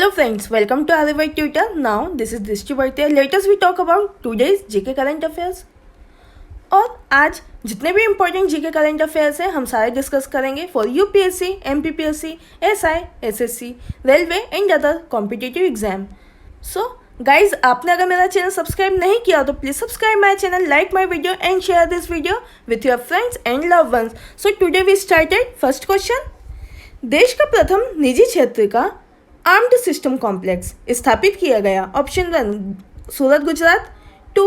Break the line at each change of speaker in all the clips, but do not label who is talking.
Hello friends, welcome to Arrival Tutor. Now this is Drishti Bhartiya. Let us we talk about today's GK current affairs. और आज जितने भी important GK current affairs हैं हम सारे discuss करेंगे for UPSC, MPPSC, SI, SSC, railway and other competitive exam. So guys, आपने अगर मेरा चैनल सब्सक्राइब नहीं किया तो please subscribe my channel, like my video and share this video with your friends and love ones. So today we started. First question, देश का प्रथम निजी क्षेत्र का आर्म्ड सिस्टम कॉम्प्लेक्स स्थापित किया गया. Option 1 Surat Gujarat, 2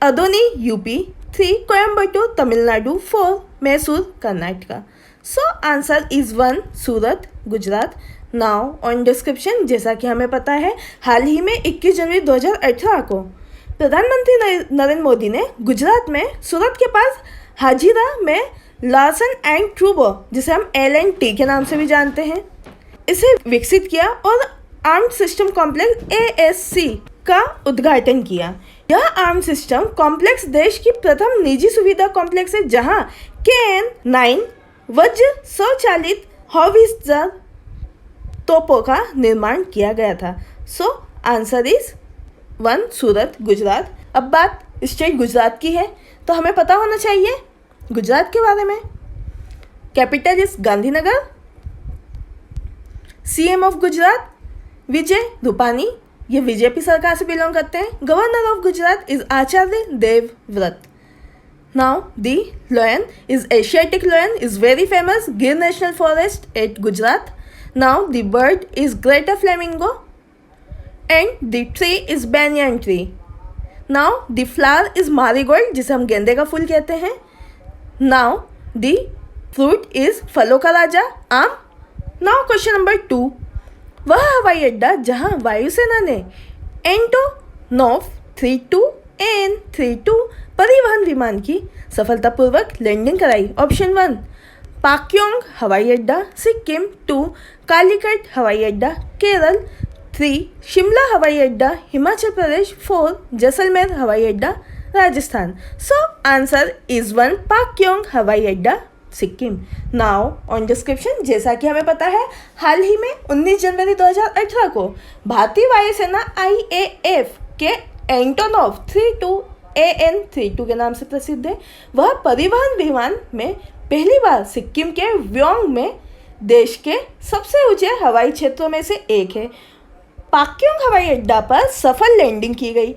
अदोनी UP, 3 Coimbatore Tamil Nadu, 4 Mysore Karnataka. So answer is 1 Surat Gujarat. Now on description, जैसा कि हमें पता है हाल ही में 21 जनवरी 2018 को प्रधानमंत्री नरेंद्र मोदी ने गुजरात में सूरत के पास हाजीरा में लार्सन एंड ट्रूबो, जिसे हम L&T के नाम से भी जानते हैं, इसे विकसित किया और आर्म्ड सिस्टम कॉम्प्लेक्स ASC का उद्घाटन किया. यह आर्म्ड सिस्टम कॉम्प्लेक्स देश की प्रथम निजी सुविधा कॉम्प्लेक्स है जहां KN-9 वज्र स्वचालित हौवित्जर तोपों का निर्माण किया गया था. सो आंसर इज 1 सूरत गुजरात. अब बात स्टेट गुजरात की है तो हमें पता होना चाहिए गुजरात के बारे में. Capital is Gandhinagar. CM of Gujarat Vijay Rupani, ये बीजेपी सरकार से बिलोंग करते हैं. Governor of Gujarat is Acharya Devvrat. Now the lion is Asiatic lion, is very famous, Gir national forest at Gujarat. Now the bird is greater flamingo and the tree is banyan tree. Now the flower is marigold, जिसे हम गेंदे का फूल कहते हैं. Now the fruit is फलों का राजा आम. Now question number 2, वह हवाई अड्डा जहां वायुसेना ने एंटोनोव 32 AN-32 परिवहन विमान की सफलतापूर्वक लैंडिंग कराई. ऑप्शन 1 पाक्योंग हवाई अड्डा सिक्किम, 2 कालीकट हवाई अड्डा केरल, 3 शिमला हवाई अड्डा हिमाचल प्रदेश, 4 जैसलमेर हवाई अड्डा राजस्थान. सो आंसर इज 1 पाक्योंग हवाई अड्डा सिक्किम. नाउ ऑन डिस्क्रिप्शन, जैसा कि हमें पता है हाल ही में 19 जनवरी 2018 को भारतीय वायुसेना IAF के एंटोनोव 32 AN-32 के नाम से प्रसिद्ध है. वह परिवहन विमान में पहली बार सिक्किम के व्योंग में देश के सबसे ऊंचे हवाई क्षेत्रों में से एक है. पाक्योंग हवाई अड्डा पर सफल लैंडिंग की गई.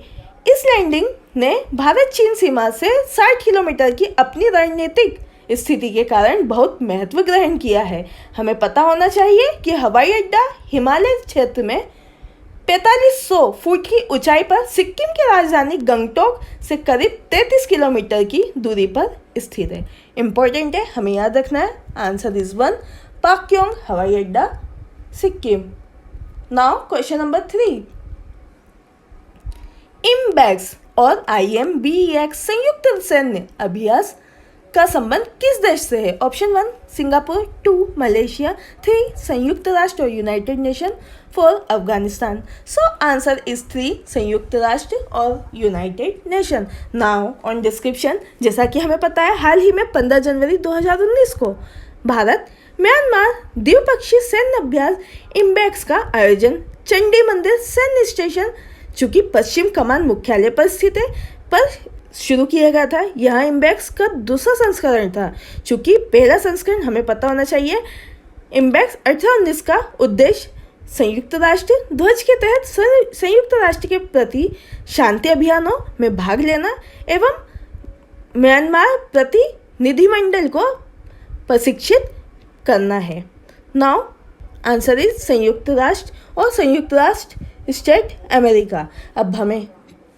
इस लैंडिंग ने भारत चीन सीमा से 60 किलोमीटर की अपनी रणनीतिक स्थिति के कारण बहुत महत्व ग्रहण किया है. हमें पता होना चाहिए कि हवाई अड्डा हिमालय क्षेत्र में 4500 फुट की ऊंचाई पर सिक्किम की राजधानी गंगटोक से करीब 33 किलोमीटर की दूरी पर स्थित है. इम्पोर्टेंट है, हमें याद रखना है. आंसर इज 1 पाक्योंग हवाई अड्डा सिक्किम. नाउ क्वेश्चन नंबर 3, इम्बैक्स और IMBEX संयुक्त सैन्य अभ्यास का संबंध किस देश से है. ऑप्शन 1 सिंगापुर, 2 मलेशिया, 3 संयुक्त राष्ट्र और United nation, 4 Afghanistan. So answer is 3 संयुक्त राष्ट्र और United nation. Now on description, जैसा कि हमें पता है हाल ही में 15 जनवरी 2019 को भारत म्यांमार द्विपक्षीय सैन्य अभ्यास इम्बैक्स का आयोजन चंडी मंदिर सैन्य स्टेशन, चूँकि पश्चिम कमान मुख्यालय पर स्थित है, पर शुरू किया गया था. यह इम्बैक्स का दूसरा संस्करण था, चूँकि पहला संस्करण हमें पता होना चाहिए. इम्बैक्स 1819 का उद्देश्य संयुक्त राष्ट्र ध्वज के तहत संयुक्त राष्ट्र के प्रति शांति अभियानों में भाग लेना एवं म्यांमार प्रतिनिधिमंडल को प्रशिक्षित करना है. नाउ आंसर इज संयुक्त राष्ट्र और संयुक्त राष्ट्र स्टेट अमेरिका. अब हमें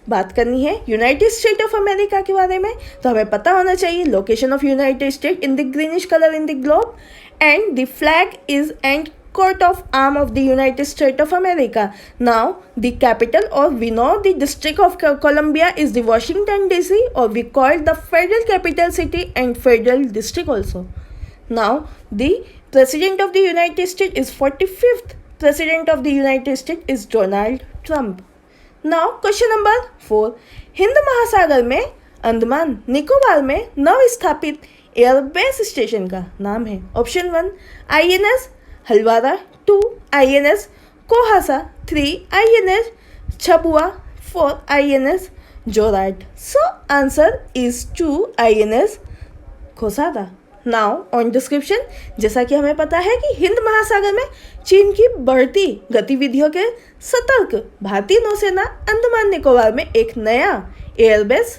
बात करनी है यूनाइटेड स्टेट ऑफ अमेरिका के बारे में. तो हमें पता होना चाहिए location of United state in the greenish colour in the globe and the flag is and coat of arm of the United States of America. Now the capital, or we know the District of Columbia, is the Washington DC, or we call it the Federal Capital City and Federal District also. Now the President of the United States is 45th President of the United States is Donald Trump. Now question number 4, Hind महासागर में अंडमान निकोबार में नव स्थापित airbase station का नाम है. Option 1 INS Halwara, 2 INS Kohassa, 3 INS Chabua, 4 INS Jorat. So answer is 2 INS खोसादा. Now on description. जैसा कि हमें पता है कि हिंद महासागर में चीन की बढ़ती गतिविधियों के सतर्क भारतीय नौसेना अंडमान निकोबार में एक नया एयरबेस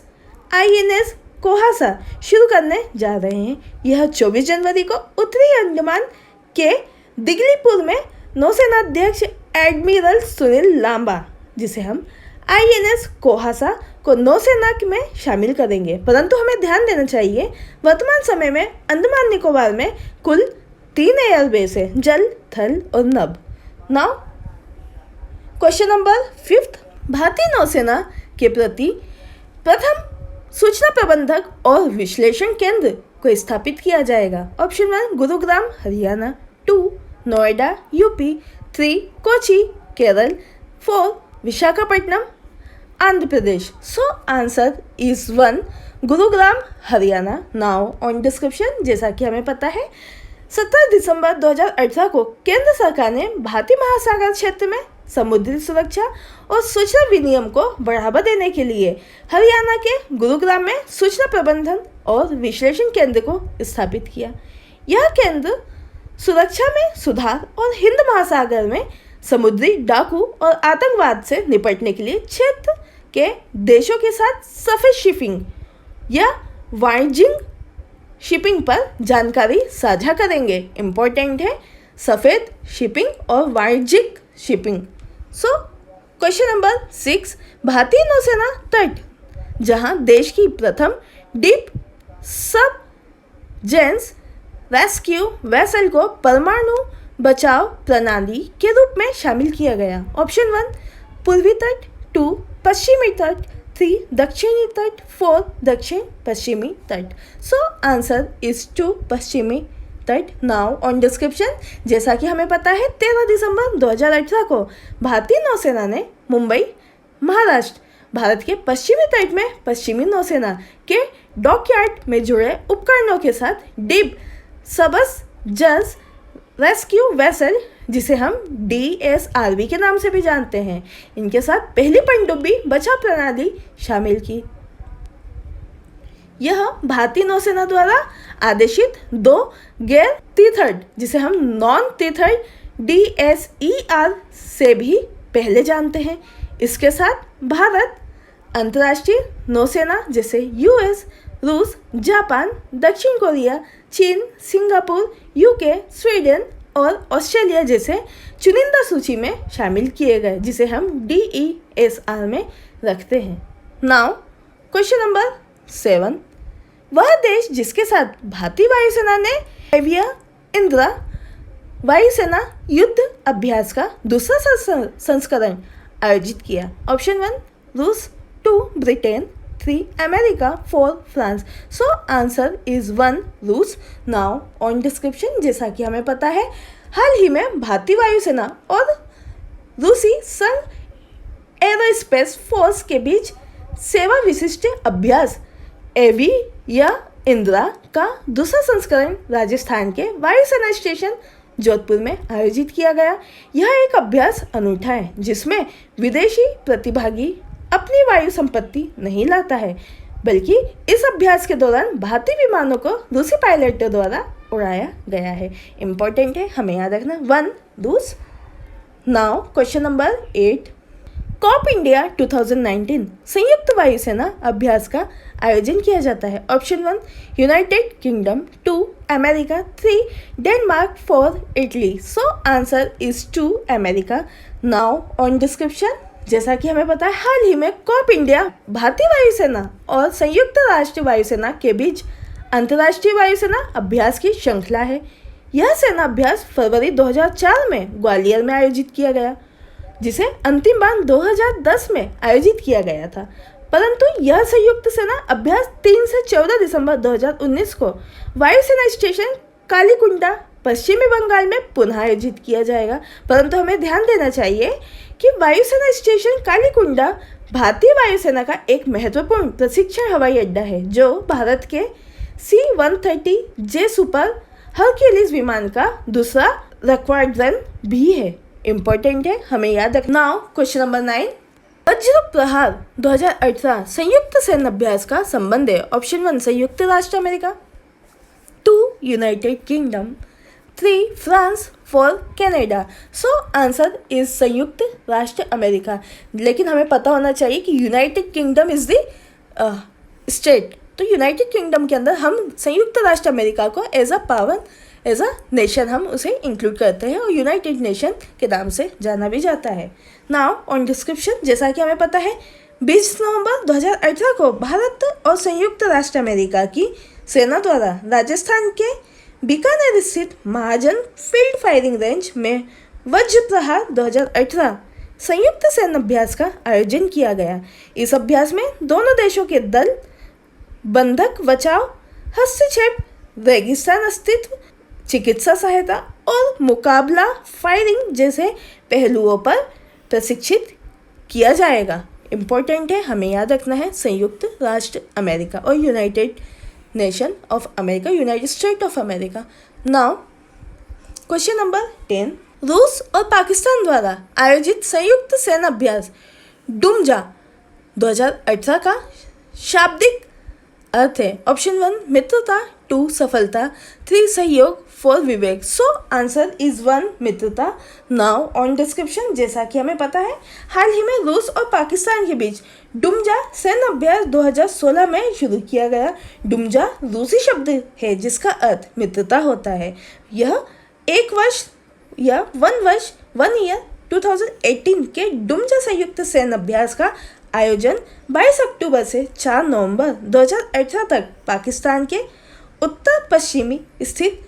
INS कोहासा शुरू करने जा रहे हैं. यह 24 जनवरी को उत्तरी अंडमान के दिगलीपुर में नौसेना अध्यक्ष एडमिरल सुनील लांबा, जिसे हम INS कोहासा को नौसेना में शामिल करेंगे. परंतु हमें ध्यान देना चाहिए वर्तमान समय में अंडमान निकोबार में कुल 3 एयरबेस है, जल, थल और नभ. Now question number 5. भारतीय नौसेना के प्रति प्रथम सूचना प्रबंधक और विश्लेषण केंद्र को स्थापित किया जाएगा. Option 1 Gurugram Haryana, 2 Noida UP, 3 Kochi Kerala, 4 Visakhapatnam Andhra Pradesh. So answer is 1 Gurugram Haryana. Now on description. जैसा कि हमें पता है 17 दिसंबर 2018 को केंद्र सरकार ने भारतीय महासागर क्षेत्र में समुद्री सुरक्षा और सूचना विनिमय को बढ़ावा देने के लिए हरियाणा के गुरुग्राम में सूचना प्रबंधन और विश्लेषण केंद्र को स्थापित किया. यह केंद्र सुरक्षा में सुधार और हिंद महासागर में समुद्री डाकू और आतंकवाद से निपटने के लिए क्षेत्र के देशों के साथ सफेद शिपिंग या वाणिज्यिक शिपिंग पर जानकारी साझा करेंगे. इम्पोर्टेंट है सफेद शिपिंग और वाणिज्यिक शिपिंग. So question number 6. भारतीय नौसेना तट जहां देश की प्रथम डीप सब जेंस रेस्क्यू वेसल को परमाणु बचाव प्रणाली के रूप में शामिल किया गया. ऑप्शन 1 पूर्वी तट, 2 पश्चिमी तट, 3 दक्षिणी तट, 4 दक्षिण पश्चिमी तट. सो आंसर इज 2 पश्चिमी तट. Now on description. जैसा कि हमें पता है 13 दिसंबर 2018 को भारतीय नौसेना ने मुंबई महाराष्ट्र भारत के पश्चिमी तट में पश्चिमी नौसेना के डॉकयार्ड में जुड़े उपकरणों के साथ डीप सबस जस रेस्क्यू वेसल, जिसे हम DSRV के नाम से भी जानते हैं, इनके साथ पहली पनडुब्बी बचाव प्रणाली शामिल की. यह भारतीय नौसेना द्वारा आदेशित 2 गैर तीथर्ड, जिसे हम नॉन तीथर्ड DSER से भी पहले जानते हैं. इसके साथ भारत अंतर्राष्ट्रीय नौसेना जैसे US, रूस, जापान, दक्षिण कोरिया, चीन, सिंगापुर, UK, स्वीडन और ऑस्ट्रेलिया जैसे चुनिंदा सूची में शामिल किए गए, जिसे हम DESR में रखते हैं. Now question number 7. वह देश जिसके साथ भारतीय वायुसेना ने एविया इंदिरा वायुसेना युद्ध अभ्यास का दूसरा संस्करण आयोजित किया. ऑप्शन 1 रूस, 2 Britain, 3 America, 4 France. So answer is 1 रूस. Now on description. जैसा कि हमें पता है हाल ही में भारतीय वायुसेना और रूसी संघ एरोस्पेस फोर्स के बीच सेवा विशिष्ट अभ्यास एविया इंदिरा का दूसरा संस्करण राजस्थान के वायुसेना स्टेशन जोधपुर में आयोजित किया गया. यह एक अभ्यास अनूठा है जिसमें विदेशी प्रतिभागी अपनी वायु संपत्ति नहीं लाता है, बल्कि इस अभ्यास के दौरान भारतीय विमानों को रूसी पायलटों द्वारा उड़ाया गया है. इम्पोर्टेंट है, हमें याद रखना 1 रूस. Now question number 8. Cope India 2019 संयुक्त वायुसेना अभ्यास का आयोजन किया जाता है. Option 1 United Kingdom, 2 America, 3 Denmark, 4 Italy. So answer is 2 America. Now on description. जैसा कि हमें पता है हाल ही में कॉप इंडिया भारतीय वायुसेना और संयुक्त राष्ट्र वायुसेना के बीच अंतर्राष्ट्रीय वायुसेना अभ्यास की श्रृंखला है. यह सेना अभ्यास फरवरी 2004 में ग्वालियर में आयोजित किया गया, जिसे अंतिम बार 2010 में आयोजित किया गया था. परंतु यह संयुक्त सेना अभ्यास 3 से 14 दिसंबर 2019 को वायुसेना स्टेशन कालीकुंडा पश्चिमी बंगाल में पुनः आयोजित किया जाएगा. परंतु हमें ध्यान देना चाहिए कि वायुसेना स्टेशन कालीकुंडा भारतीय वायुसेना का एक महत्वपूर्ण प्रशिक्षण हवाई अड्डा है, जो भारत के C-130J सुपर हरक्यूलिस विमान का दूसरा रिक्वायर्ड रन भी है. इम्पोर्टेंट है, हमें याद रखना। क्वेश्चन नंबर 9, वज्र प्रहार 2018 संयुक्त सैन्य अभ्यास का संबंध है। ऑप्शन 1 संयुक्त राष्ट्र America, 2 United kingdom, 3 France, 4 Canada. So answer is संयुक्त राष्ट्र अमेरिका। लेकिन हमें पता होना चाहिए कि United kingdom is the state, तो यूनाइटेड किंगडम के अंदर हम संयुक्त राष्ट्र अमेरिका को एज अ नेशन हम उसे इंक्लूड करते हैं और यूनाइटेड नेशन के नाम से जाना भी जाता है। नाउ ऑन डिस्क्रिप्शन, जैसा कि हमें पता है 20 नवंबर 2018 को भारत और संयुक्त राष्ट्र अमेरिका की सेना द्वारा राजस्थान के बीकानेर स्थित महाजन फील्ड फायरिंग रेंज में वज्र प्रहार 2018 संयुक्त सैन्य अभ्यास का आयोजन किया गया। इस अभ्यास में दोनों देशों के दल बंधक बचाव, हस्तक्षेप, रेगिस्तान अस्तित्व, चिकित्सा सहायता और मुकाबला फायरिंग जैसे पहलुओं पर प्रशिक्षित किया जाएगा। इम्पोर्टेंट है, हमें याद रखना है संयुक्त राष्ट्र अमेरिका और United nation of America, United state of America. Now question number 10, रूस और पाकिस्तान द्वारा आयोजित संयुक्त सैन्य अभ्यास डुमजा 2018 का शाब्दिक अर्थ है। ऑप्शन 1 मित्रता, 2 सफलता, 3 सहयोग, 4 विवेक। सो आंसर इज 1 मित्रता। नाउ ऑन डिस्क्रिप्शन, जैसा कि हमें पता है हाल ही में रूस और पाकिस्तान के बीच डुमजा सैन्य अभ्यास 2016 में शुरू किया गया। डुमजा रूसी शब्द है जिसका अर्थ मित्रता होता है। यह एक वर्ष या 1 ईयर 2018 के डुमजा संयुक्त सैन्य अभ्यास का आयोजन 22 अक्टूबर से 4 नवंबर 2018 तक पाकिस्तान के उत्तर पश्चिमी स्थित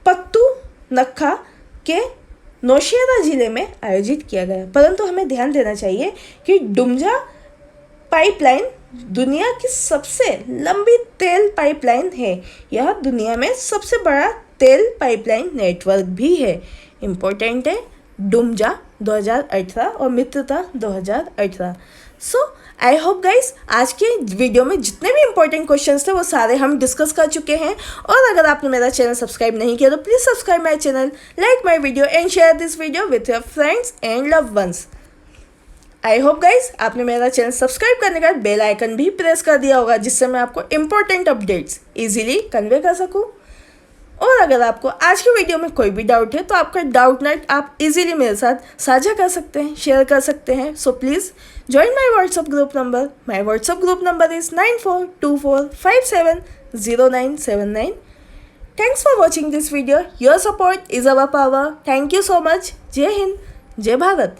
पख्तूनख्वा के नौशेरा जिले में आयोजित किया गया। परंतु हमें ध्यान देना चाहिए कि डुमजा पाइपलाइन दुनिया की सबसे लंबी तेल पाइपलाइन है। यह दुनिया में सबसे बड़ा तेल पाइपलाइन नेटवर्क भी है। इम्पोर्टेंट है डुमजा 2018 और मित्रता 2018। सो आई होप गाइस आज के वीडियो में जितने भी इंपॉर्टेंट क्वेश्चंस थे वो सारे हम डिस्कस कर चुके हैं। और अगर आपने मेरा चैनल सब्सक्राइब नहीं किया तो please subscribe my channel, like my video and share this video with your friends and love ones. I hope guys आपने मेरा चैनल सब्सक्राइब करने के बाद बेल आइकन भी प्रेस कर दिया होगा जिससे मैं आपको इंपॉर्टेंट अपडेट्स ईजिली कन्वे कर सकूँ। और अगर आपको आज की वीडियो में कोई भी डाउट है तो आपका डाउट नेट आप इजीली मेरे साथ साझा कर सकते हैं, शेयर कर सकते हैं। So please join my WhatsApp group number. My WhatsApp group number is 9424570979। Thanks for watching this video. Your support is our power. Thank you so much. जय हिंद, जय भारत।